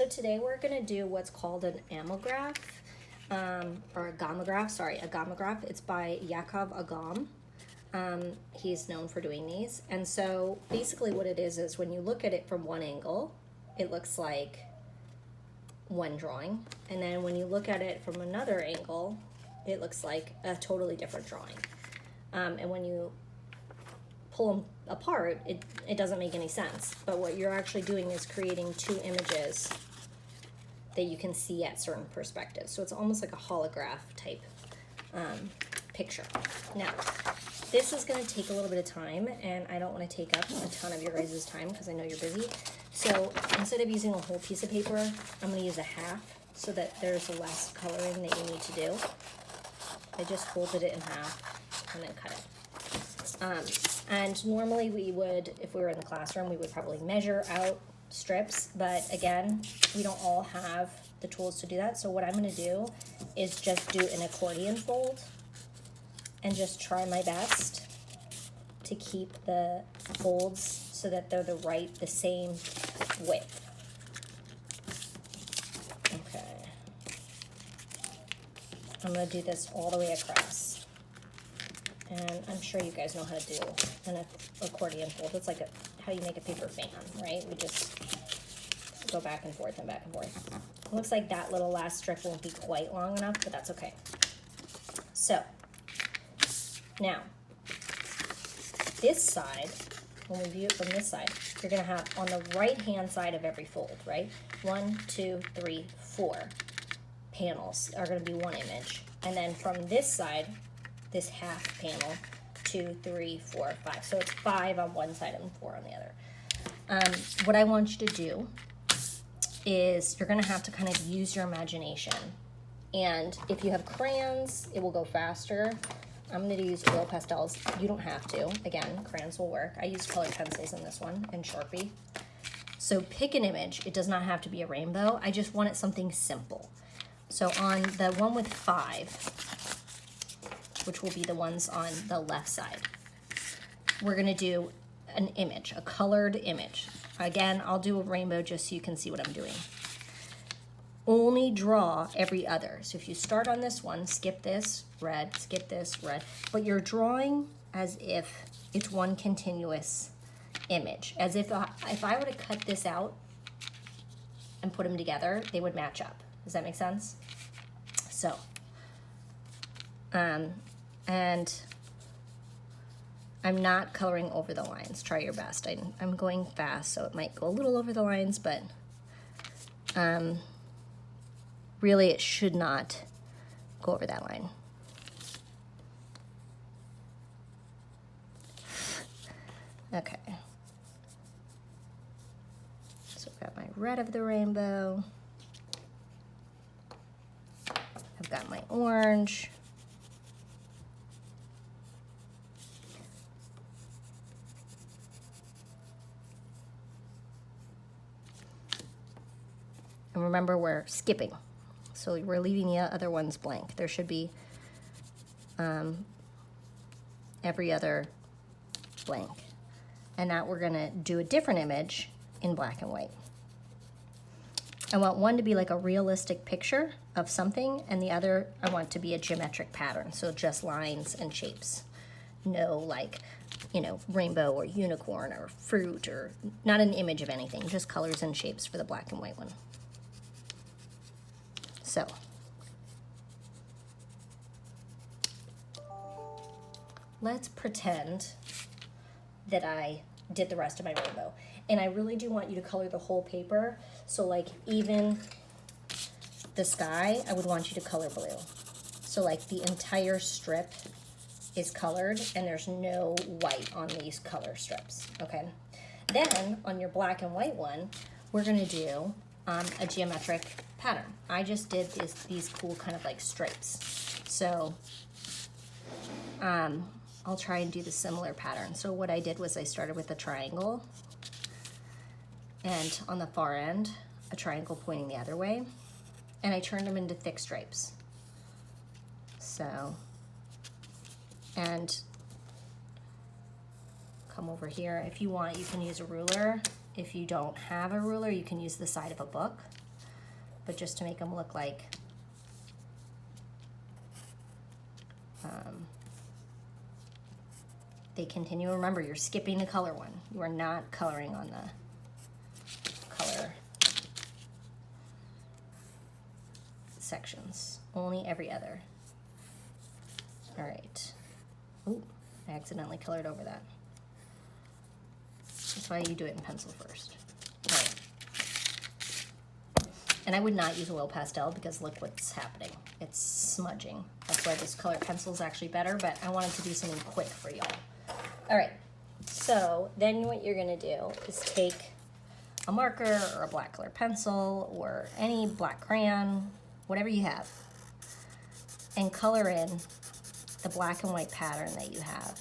So today we're gonna do what's called an Agamagraph, or Agamagraph, sorry, Agamagraph. It's by Yaakov Agam. He's known for doing these. And so basically what it is when you look at it from one angle, it looks like one drawing. And then when you look at it from another angle, it looks like a totally different drawing. And when you pull them apart, it doesn't make any sense. But what you're actually doing is creating two images that you can see at certain perspectives. So it's almost like a holograph type picture. Now, this is going to take a little bit of time, and I don't want to take up a ton of your guys' time because I know you're busy. So instead of using a whole piece of paper, I'm going to use a half so that there's less coloring that you need to do. I just folded it in half and then cut it. And normally we would, if we were in the classroom, we would probably measure out strips, but again, we don't all have the tools to do that. So what I'm going to do is just do an accordion fold and just try my best to keep the folds so that they're the same width. Okay. I'm going to do this all the way across. And I'm sure you guys know how to do an accordion fold. It's like how you make a paper fan, right? We just go back and forth and back and forth. It looks like that little last strip won't be quite long enough, but that's okay. So, now, this side, when we view it from this side, you're gonna have on the right-hand side of every fold, right? 1, 2, 3, 4 panels are gonna be one image. And then from this side, this half panel, 2, 3, 4, 5. So it's 5 on one side and 4 on the other. What I want you to do is you're gonna have to kind of use your imagination. And if you have crayons, it will go faster. I'm gonna use oil pastels. You don't have to. Again, crayons will work. I used colored pencils in this one and Sharpie. So pick an image. It does not have to be a rainbow. I just wanted something simple. So on the one with 5, which will be the ones on the left side, we're gonna do an image, a colored image. Again, I'll do a rainbow just so you can see what I'm doing. Only draw every other. So if you start on this one, skip this, red, skip this, red, but you're drawing as if it's one continuous image. As if I were to cut this out and put them together, they would match up. Does that make sense? So, and I'm not coloring over the lines. Try your best. I'm going fast, so it might go a little over the lines, but really it should not go over that line. Okay. So I've got my red of the rainbow. I've got my orange. And remember, we're skipping. So we're leaving the other ones blank. There should be every other blank. And now we're gonna do a different image in black and white. I want one to be like a realistic picture of something, and the other I want to be a geometric pattern. So just lines and shapes. No, like, you know, rainbow or unicorn or fruit, or not an image of anything, just colors and shapes for the black and white one. So, let's pretend that I did the rest of my rainbow. And I really do want you to color the whole paper. So like even the sky, I would want you to color blue. So like the entire strip is colored and there's no white on these color strips, okay? Then on your black and white one, we're gonna do a geometric pattern. I just did these cool kind of like stripes. So I'll try and do the similar pattern. So what I did was I started with a triangle, and on the far end, a triangle pointing the other way, and I turned them into thick stripes. So, and come over here. If you want, you can use a ruler. If you don't have a ruler, you can use the side of a book. but just to make them look like they continue. Remember, you're skipping the color one. You are not coloring on the color sections, only every other. All right. Ooh, I accidentally colored over that. That's why you do it in pencil first. All right. And I would not use oil pastel because look what's happening. It's smudging. That's why this color pencil is actually better, but I wanted to do something quick for y'all. All right, so then what you're gonna do is take a marker or a black color pencil or any black crayon, whatever you have, and color in the black and white pattern that you have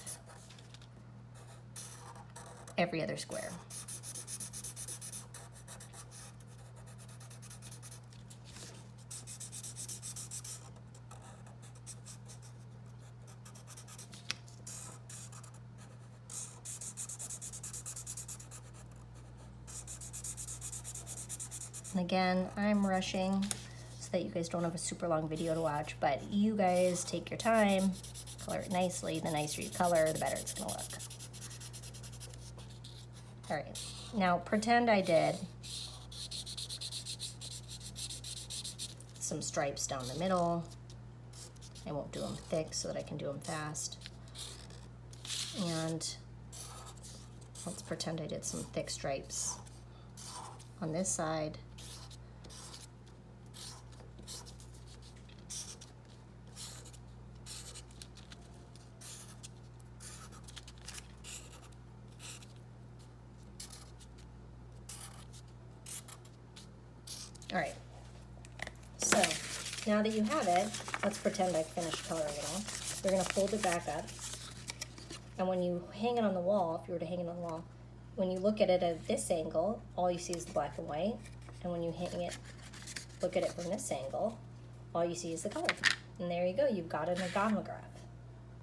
every other square. And again, I'm rushing so that you guys don't have a super long video to watch, but you guys take your time, color it nicely. The nicer you color, the better it's gonna look. All right, now pretend I did some stripes down the middle. I won't do them thick so that I can do them fast. And let's pretend I did some thick stripes on this side. All right, so now that you have it, let's pretend I finished coloring it all. You're gonna fold it back up, and when you hang it on the wall, if you were to hang it on the wall, when you look at it at this angle, all you see is the black and white, and when you hang it, look at it from this angle, all you see is the color. And there you go, you've got an Agamagraph.